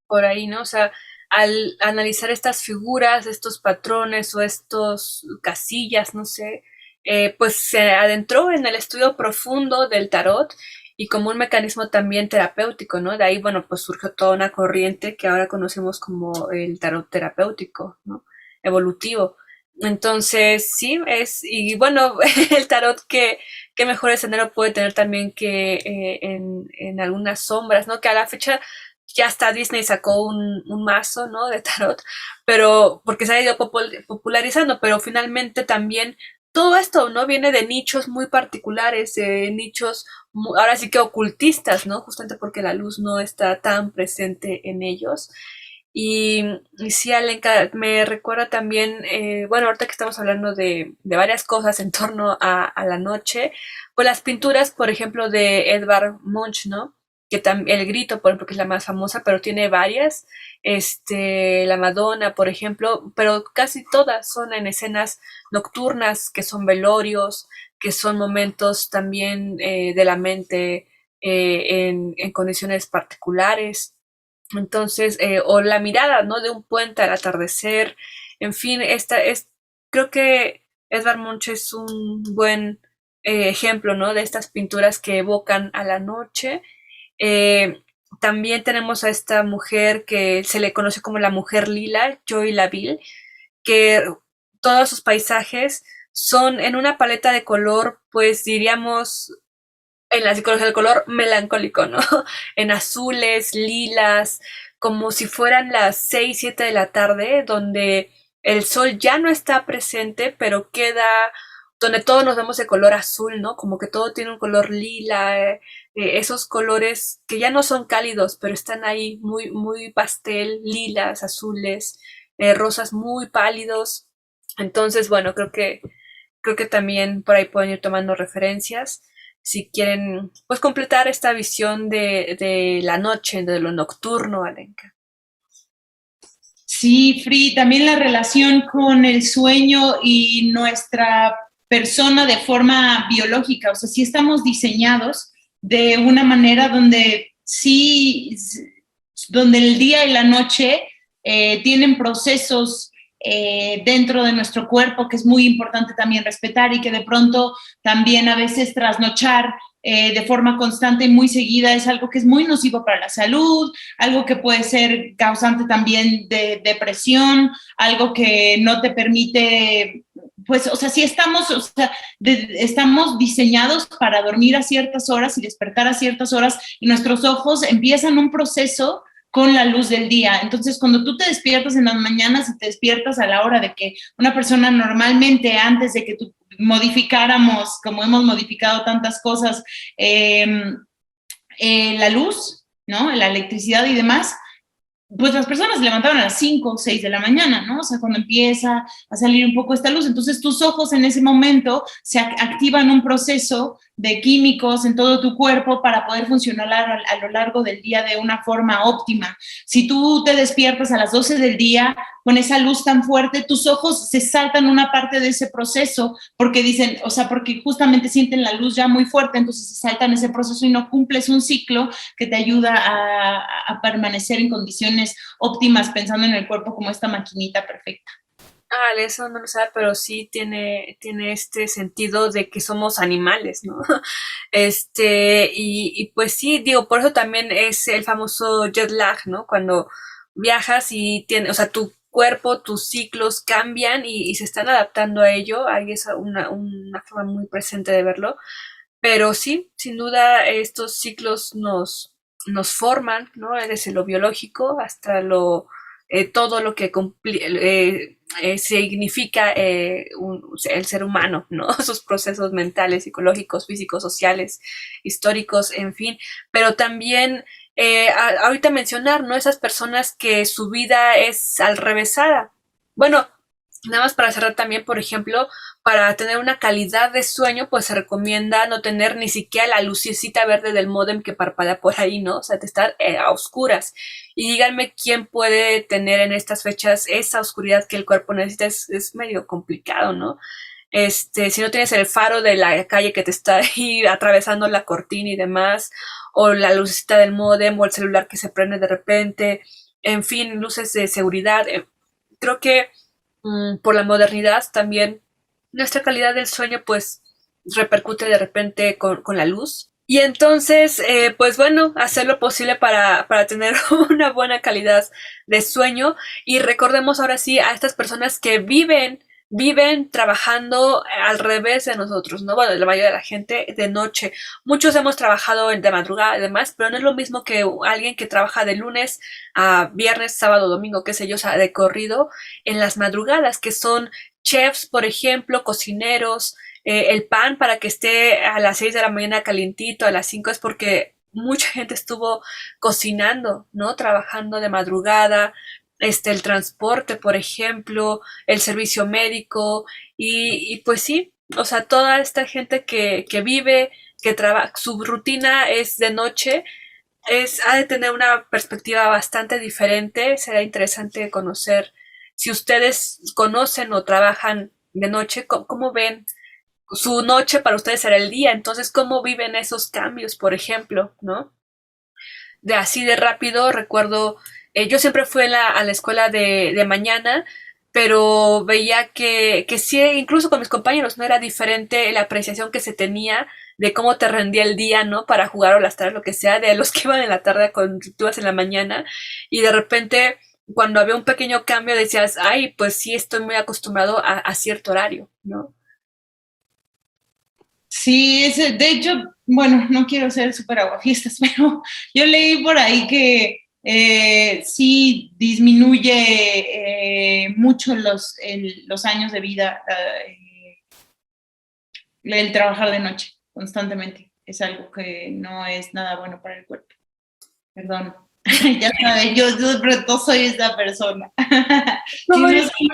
por ahí, ¿no? O sea, al analizar estas figuras, estos patrones o estos casillas, no sé, pues se adentró en el estudio profundo del tarot y como un mecanismo también terapéutico, ¿no? De ahí, bueno, pues surgió toda una corriente que ahora conocemos como el tarot terapéutico, ¿no? Evolutivo. Entonces, sí, y bueno, el tarot que mejor escenario puede tener también que en algunas sombras, ¿no? Que a la fecha ya hasta Disney sacó un mazo, ¿no? De tarot, pero porque se ha ido popularizando, pero finalmente también todo esto, ¿no? Viene de nichos muy particulares, de nichos ahora sí que ocultistas, ¿no? Justamente porque la luz no está tan presente en ellos. Y sí, Alenka, me recuerda también, bueno, ahorita que estamos hablando de varias cosas en torno a la noche, pues las pinturas, por ejemplo, de Edvard Munch, ¿no? Que también, El Grito, por ejemplo, que es la más famosa, pero tiene varias, la Madonna, por ejemplo, pero casi todas son en escenas nocturnas, que son velorios, que son momentos también de la mente en condiciones particulares. Entonces, o la mirada, ¿no? De un puente al atardecer. En fin, creo que Edvard Munch es un buen ejemplo, ¿no? De estas pinturas que evocan a la noche. Eh, También tenemos a esta mujer que se le conoce como la mujer lila, Joy Laville, que todos sus paisajes son en una paleta de color, pues diríamos en la psicología del color melancólico, ¿no? En azules, lilas, como si fueran las 6, 7 de la tarde, donde el sol ya no está presente, pero queda, donde todos nos vemos de color azul, ¿no? Como que todo tiene un color lila, esos colores que ya no son cálidos, pero están ahí muy, muy pastel, lilas, azules, rosas muy pálidos. Entonces, bueno, creo que también por ahí pueden ir tomando referencias si quieren pues completar esta visión de la noche, de lo nocturno, Alenka. Sí, Free, también la relación con el sueño y nuestra persona de forma biológica. O sea, sí estamos diseñados de una manera donde sí, donde el día y la noche tienen procesos dentro de nuestro cuerpo que es muy importante también respetar y que de pronto también a veces trasnochar de forma constante y muy seguida es algo que es muy nocivo para la salud, algo que puede ser causante también de depresión, algo que no te permite, pues, o sea, sí estamos, o sea, estamos diseñados para dormir a ciertas horas y despertar a ciertas horas y nuestros ojos empiezan un proceso con la luz del día. Entonces, cuando tú te despiertas en las mañanas y te despiertas a la hora de que una persona normalmente, antes de que tú modificáramos, como hemos modificado tantas cosas, la luz, ¿no? La electricidad y demás, pues las personas se levantaban a las 5 o 6 de la mañana, ¿no? O sea, cuando empieza a salir un poco esta luz, entonces tus ojos en ese momento se activan un proceso de químicos en todo tu cuerpo para poder funcionar a lo largo del día de una forma óptima. Si tú te despiertas a las 12 del día con esa luz tan fuerte, tus ojos se saltan una parte de ese proceso porque dicen, o sea, porque justamente sienten la luz ya muy fuerte, entonces se saltan ese proceso y no cumples un ciclo que te ayuda a permanecer en condiciones óptimas pensando en el cuerpo como esta maquinita perfecta. Ah, eso no lo sabe, pero sí tiene este sentido de que somos animales, ¿no? Y pues sí, digo, por eso también es el famoso jet lag, ¿no? Cuando viajas y o sea, tu cuerpo, tus ciclos cambian y se están adaptando a ello, ahí es una forma muy presente de verlo, pero sí, sin duda estos ciclos nos forman, ¿no? Desde lo biológico hasta todo lo que significa el ser humano, ¿no? Sus procesos mentales, psicológicos, físicos, sociales, históricos, en fin, pero también ahorita mencionar, ¿no? Esas personas que su vida es al revésada. Bueno, nada más para cerrar también, por ejemplo, para tener una calidad de sueño, pues se recomienda no tener ni siquiera la lucecita verde del módem que parpadea por ahí, ¿no? O sea, de estar a oscuras. Y díganme quién puede tener en estas fechas esa oscuridad que el cuerpo necesita, es medio complicado, ¿no? Si no tienes el faro de la calle que te está ahí atravesando la cortina y demás, o la lucecita del módem, o el celular que se prende de repente, en fin, luces de seguridad. Creo que por la modernidad también nuestra calidad del sueño pues repercute de repente con la luz. Y entonces, pues bueno, hacer lo posible para tener una buena calidad de sueño. Y recordemos ahora sí a estas personas que viven trabajando al revés de nosotros, ¿no? Bueno, la mayoría de la gente de noche. Muchos hemos trabajado de madrugada y demás, pero no es lo mismo que alguien que trabaja de lunes a viernes, sábado, domingo, qué sé yo, o sea, de corrido en las madrugadas, que son chefs, por ejemplo, cocineros, el pan para que esté a las 6 de la mañana calientito, a las 5 es porque mucha gente estuvo cocinando, ¿no? Trabajando de madrugada, el transporte, por ejemplo, el servicio médico y pues sí, o sea, toda esta gente que vive, que trabaja, su rutina es de noche, ha de tener una perspectiva bastante diferente. Será interesante conocer si ustedes conocen o trabajan de noche, cómo ven su noche para ustedes será el día, entonces cómo viven esos cambios, por ejemplo, ¿no? De así de rápido, recuerdo, yo siempre fui a la escuela de mañana, pero veía que sí, incluso con mis compañeros, ¿no? Era diferente la apreciación que se tenía de cómo te rendía el día, ¿no? Para jugar o las tardes, lo que sea, de los que iban en la tarde con tú ibas en la mañana, y de repente, cuando había un pequeño cambio, decías, ay, pues sí, estoy muy acostumbrado a cierto horario, ¿no? Sí, de hecho, bueno, no quiero ser súper aguafiestas, pero yo leí por ahí que sí disminuye mucho los años de vida el trabajar de noche constantemente. Es algo que no es nada bueno para el cuerpo. Perdón. Ya sabes, yo no soy esa persona. No, Si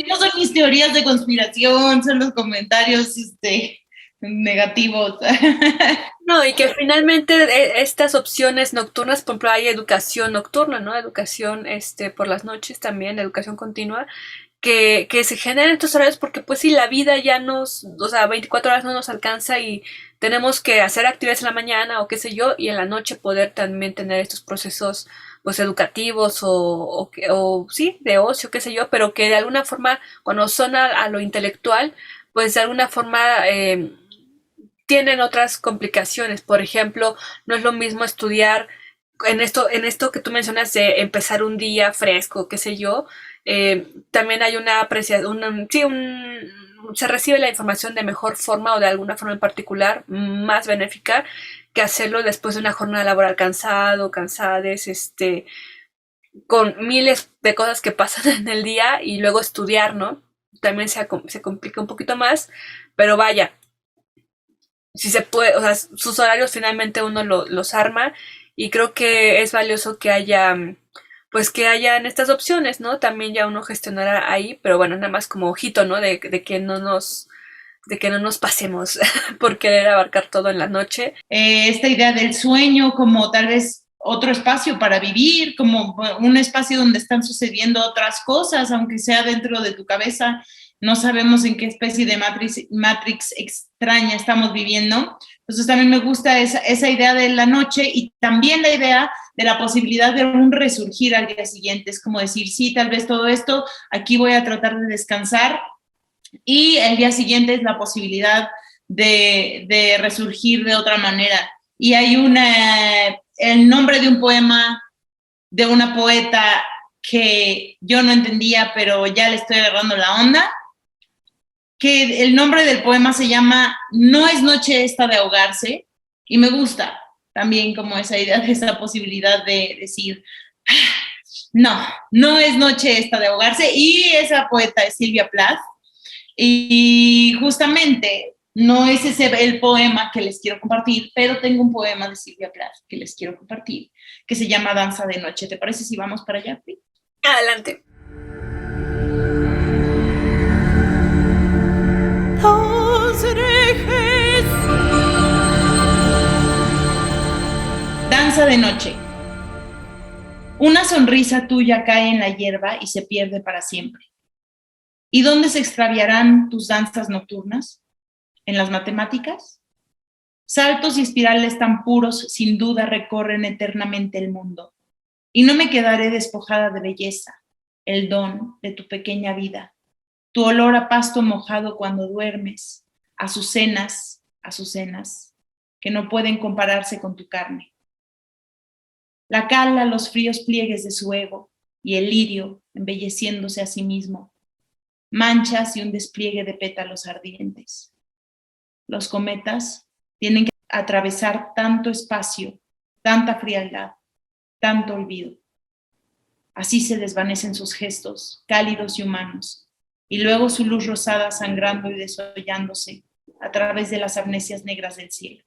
no son mis teorías de conspiración, son los comentarios negativos. No, y que finalmente estas opciones nocturnas, por ejemplo, hay educación nocturna, ¿no? Educación por las noches también, educación continua, que se generan estos horarios porque pues sí, la vida ya o sea, 24 horas no nos alcanza y tenemos que hacer actividades en la mañana o qué sé yo, y en la noche poder también tener estos procesos pues educativos o sí, de ocio, qué sé yo, pero que de alguna forma, cuando son a lo intelectual, pues de alguna forma tienen otras complicaciones. Por ejemplo, no es lo mismo estudiar en esto que tú mencionas de empezar un día fresco, qué sé yo. También hay una apreciación, sí, se recibe la información de mejor forma o de alguna forma en particular más benéfica que hacerlo después de una jornada laboral cansado, cansades, con miles de cosas que pasan en el día y luego estudiar, ¿no? También se complica un poquito más, pero vaya, si se puede, o sea, sus horarios finalmente uno los arma y creo que es valioso que haya, pues que hayan estas opciones, ¿no? También ya uno gestionará ahí, pero bueno, nada más como ojito, ¿no? De que no nos pasemos por querer abarcar todo en la noche. Esta idea del sueño como tal vez otro espacio para vivir, como un espacio donde están sucediendo otras cosas, aunque sea dentro de tu cabeza, no sabemos en qué especie de matrix extraña estamos viviendo. Entonces también me gusta esa idea de la noche y también la idea de la posibilidad de un resurgir al día siguiente. Es como decir, sí, tal vez todo esto, aquí voy a tratar de descansar y el día siguiente es la posibilidad de resurgir de otra manera. Y hay el nombre de un poema de una poeta que yo no entendía, pero ya le estoy agarrando la onda, que el nombre del poema se llama No es noche esta de ahogarse, y me gusta también como esa idea de esa posibilidad de decir, no, no es noche esta de ahogarse, y esa poeta es Silvia Plath, y justamente no es ese el poema que les quiero compartir, pero tengo un poema de Silvia Plath que les quiero compartir, que se llama Danza de Noche. ¿Te parece si vamos para allá, Pri? Adelante. Danza de Noche. Una sonrisa tuya cae en la hierba y se pierde para siempre. ¿Y dónde se extraviarán tus danzas nocturnas? ¿En las matemáticas? Saltos y espirales tan puros sin duda recorren eternamente el mundo. Y no me quedaré despojada de belleza, el don de tu pequeña vida, tu olor a pasto mojado cuando duermes, azucenas, que no pueden compararse con tu carne. La cala los fríos pliegues de su ego y el lirio embelleciéndose a sí mismo, manchas y un despliegue de pétalos ardientes. Los cometas tienen que atravesar tanto espacio, tanta frialdad, tanto olvido. Así se desvanecen sus gestos, cálidos y humanos, y luego su luz rosada sangrando y desollándose a través de las amnesias negras del cielo.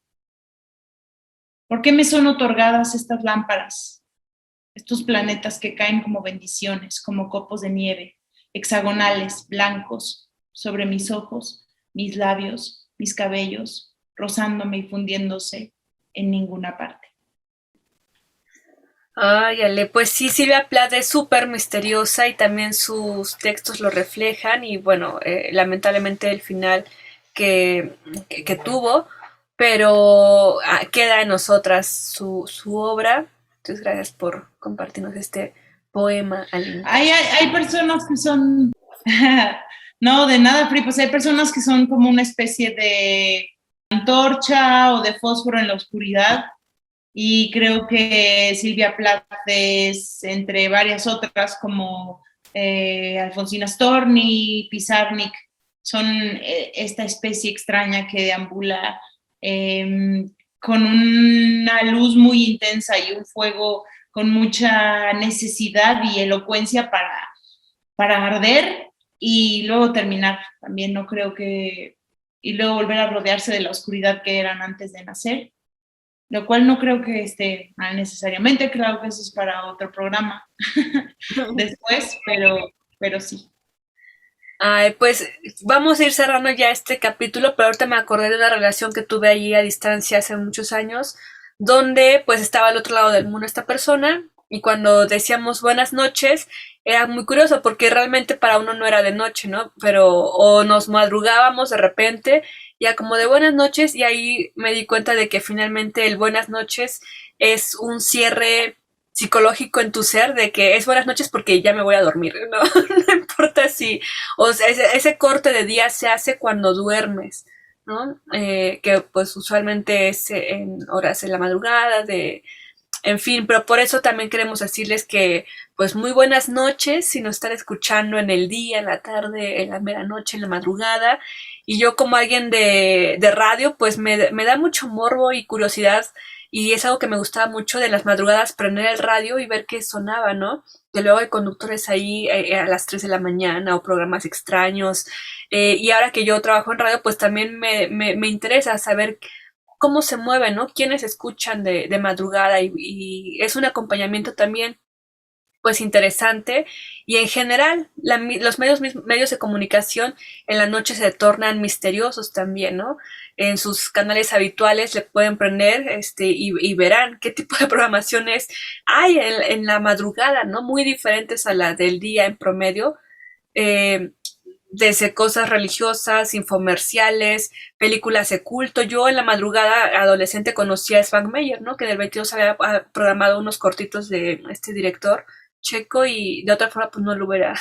¿Por qué me son otorgadas estas lámparas, estos planetas que caen como bendiciones, como copos de nieve, hexagonales, blancos, sobre mis ojos, mis labios, mis cabellos, rozándome y fundiéndose en ninguna parte? Ay, Ale, pues sí, Silvia Plath es súper misteriosa y también sus textos lo reflejan y bueno, lamentablemente el final que tuvo, pero queda en nosotras su obra. Entonces, gracias por compartirnos este poema, Aline. Hay personas que son, no, de nada, Pri, pues hay personas que son como una especie de antorcha o de fósforo en la oscuridad. Y creo que Silvia Plath es, entre varias otras, como Alfonsina Storni, Pizarnik, son esta especie extraña que deambula con una luz muy intensa y un fuego con mucha necesidad y elocuencia para arder y luego terminar. También no creo que... Y luego volver a rodearse de la oscuridad que eran antes de nacer, lo cual no creo que esté mal necesariamente, creo que eso es para otro programa después, pero sí. Ay, pues vamos a ir cerrando ya este capítulo, pero ahorita me acordé de una relación que tuve allí a distancia hace muchos años, donde pues estaba al otro lado del mundo esta persona y cuando decíamos buenas noches era muy curioso porque realmente para uno no era de noche, ¿no? Pero o nos madrugábamos de repente, ya como de buenas noches y ahí me di cuenta de que finalmente el buenas noches es un cierre psicológico en tu ser de que es buenas noches porque ya me voy a dormir, ¿no? No importa si o sea, ese corte de día se hace cuando duermes, ¿no? Que pues usualmente es en horas de la madrugada, en fin, pero por eso también queremos decirles que pues muy buenas noches si nos están escuchando en el día, en la tarde, en la mera noche, en la madrugada. Y yo como alguien de radio, pues me da mucho morbo y curiosidad y es algo que me gustaba mucho de las madrugadas, prender el radio y ver qué sonaba, ¿no? Que luego hay conductores ahí a las 3 de la mañana o programas extraños. Y ahora que yo trabajo en radio, pues también me interesa saber cómo se mueven, ¿no? Quiénes escuchan de madrugada y es un acompañamiento también pues interesante y en general los medios de comunicación en la noche se tornan misteriosos también, ¿no? En sus canales habituales le pueden prender y verán qué tipo de programaciones hay en la madrugada, ¿no? Muy diferentes a la del día en promedio. Eh, Desde cosas religiosas, infomerciales, películas de culto. Yo en la madrugada adolescente conocí a Svank Meyer, ¿no? Que del 22 había programado unos cortitos de este director checo y de otra forma pues no lo hubiera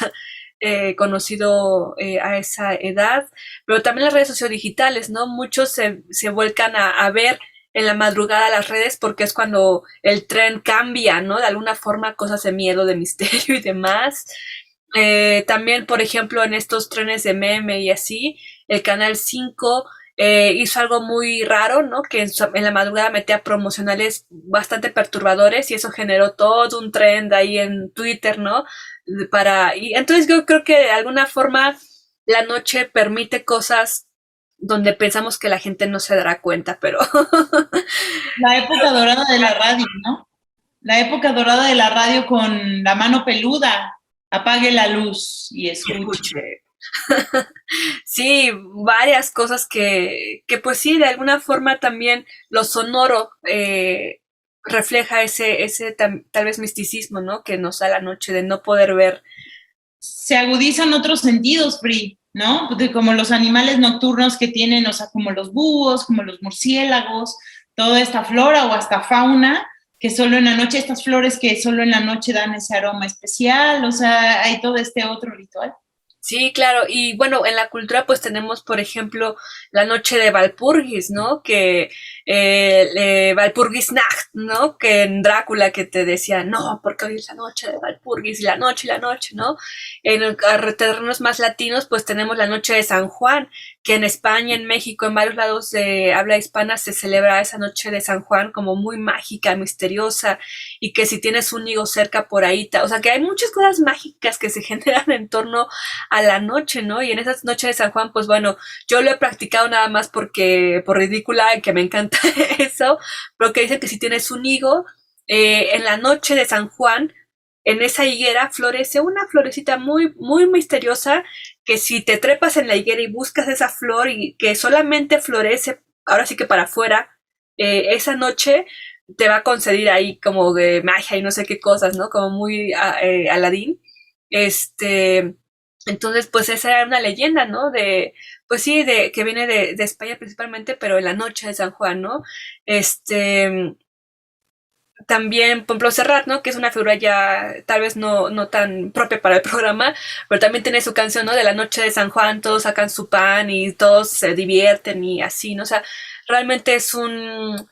conocido a esa edad. Pero también las redes sociodigitales, ¿no? Muchos se vuelcan a ver en la madrugada las redes porque es cuando el tren cambia, ¿no? De alguna forma cosas de miedo, de misterio y demás. También, por ejemplo, en estos trenes de meme y así, el Canal 5 hizo algo muy raro, ¿no? Que en la madrugada metía promocionales bastante perturbadores y eso generó todo un trend ahí en Twitter, ¿no? Y entonces yo creo que de alguna forma la noche permite cosas donde pensamos que la gente no se dará cuenta, pero La época dorada de la radio, ¿no? La época dorada de la radio con la mano peluda. Apague la luz y escuche. escuche. Sí, varias cosas que pues sí, de alguna forma también lo sonoro refleja ese tal vez misticismo, ¿no? Que nos da la noche de no poder ver. Se agudizan otros sentidos, Free, ¿no? Como los animales nocturnos que tienen, o sea, como los búhos, como los murciélagos, toda esta flora o hasta fauna, que solo en la noche, estas flores que solo en la noche dan ese aroma especial, o sea, hay todo este otro ritual. Sí, claro. Y bueno, en la cultura pues tenemos, por ejemplo, la noche de Walpurgis, ¿no? Que Walpurgisnacht, ¿no? Que en Drácula que te decía, no, porque hoy es la noche de Walpurgis y la noche, ¿no? En terrenos más latinos pues tenemos la noche de San Juan, que en España, en México, en varios lados de habla hispana se celebra esa noche de San Juan como muy mágica, misteriosa, y que si tienes un higo cerca por ahí, o sea que hay muchas cosas mágicas que se generan en torno a la noche, ¿no? Y en esas noches de San Juan, pues bueno, yo lo he practicado nada más porque, por ridícula, que me encanta eso, pero que dicen que si tienes un higo, en la noche de San Juan, en esa higuera florece una florecita muy, muy misteriosa que si te trepas en la higuera y buscas esa flor y que solamente florece, ahora sí que para afuera, esa noche te va a conceder ahí como de magia y no sé qué cosas, ¿no? Como muy Aladín. Este, entonces, pues esa era una leyenda, ¿no? Pues sí, que viene de España principalmente, pero en la noche de San Juan, ¿no? Este, también, por ejemplo, Serrat, ¿no? Que es una figura ya tal vez no tan propia para el programa, pero también tiene su canción, ¿no? De la noche de San Juan, todos sacan su pan y todos se divierten y así, ¿no? O sea, realmente es un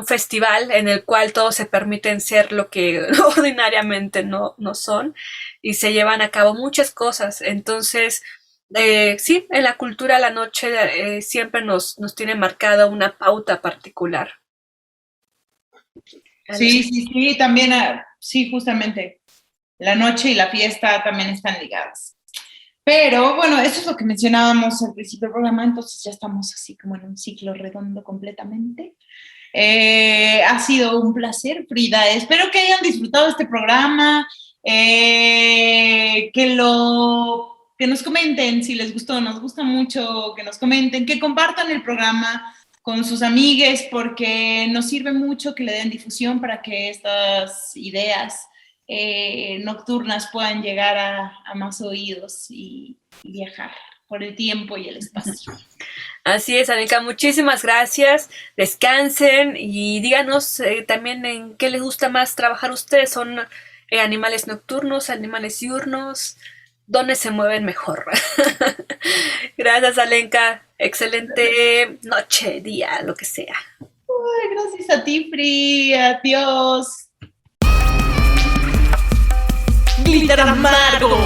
festival en el cual todos se permiten ser lo que ordinariamente no son y se llevan a cabo muchas cosas. Entonces, sí, en la cultura la noche siempre nos tiene marcada una pauta particular. Sí, sí, sí, también, sí, justamente, la noche y la fiesta también están ligadas. Pero bueno, eso es lo que mencionábamos al principio del programa, entonces ya estamos así como en un ciclo redondo completamente. Ha sido un placer, Frida. Espero que hayan disfrutado este programa, que lo que nos comenten si les gustó, nos gusta mucho que nos comenten, que compartan el programa con sus amigues, porque nos sirve mucho que le den difusión para que estas ideas nocturnas puedan llegar a más oídos y viajar por el tiempo y el espacio. Así es, Alenka, muchísimas gracias. Descansen y díganos también en qué les gusta más trabajar ustedes. ¿Son animales nocturnos, animales diurnos? ¿Dónde se mueven mejor? Gracias, Alenka. Excelente noche, día, lo que sea. Ay, gracias a ti, Free. Adiós. Glitter amargo.